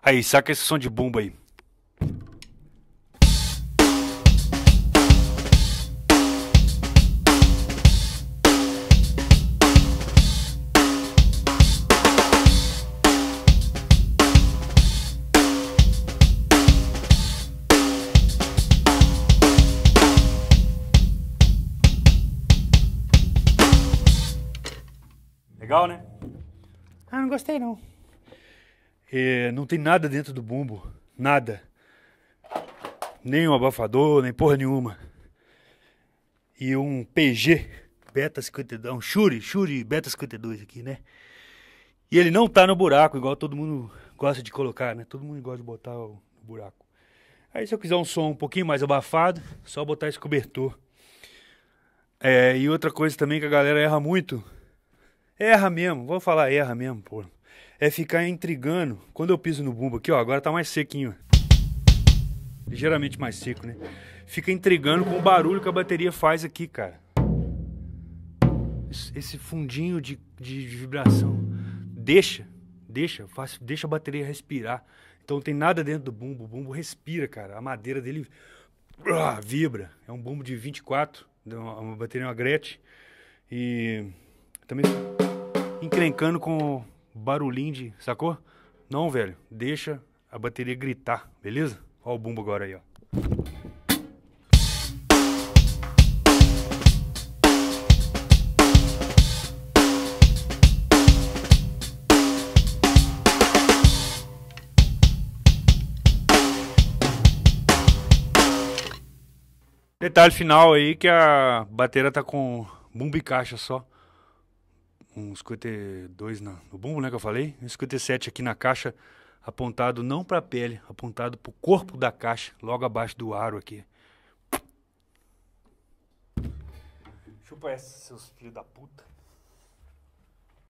Aí, saca esse som de bumbo aí. Legal, né? Ah, não gostei não. Não tem nada dentro do bumbo. Nada. Nem um abafador, nem porra nenhuma. E um PG Beta 52, um Shure Beta 52 aqui, né? E ele não tá no buraco, igual todo mundo gosta de colocar, né? Todo mundo gosta de botar no buraco. Aí se eu quiser um som um pouquinho mais abafado, só botar esse cobertor. E outra coisa também que a galera erra muito. Erra mesmo, vou falar erra mesmo, pô. É ficar intrigando. Quando eu piso no bumbo aqui, ó, agora tá mais sequinho. Ligeiramente mais seco, né? Fica intrigando com o barulho que a bateria faz aqui, cara. Esse fundinho de vibração. Deixa a bateria respirar. Então não tem nada dentro do bumbo. O bumbo respira, cara. A madeira dele vibra. É um bumbo de 24, uma bateria, uma Gretsch. E também encrencando com barulhinho de... Sacou? Não, velho. Deixa a bateria gritar, beleza? Olha o bumbo agora aí, ó. Detalhe final aí que a bateria tá com bumbo e caixa só. Um 52 no bumbo, né, que eu falei. Um 57 aqui na caixa, apontado não pra pele, apontado pro corpo da caixa, logo abaixo do aro aqui. Chupa essa, seus filhos da puta.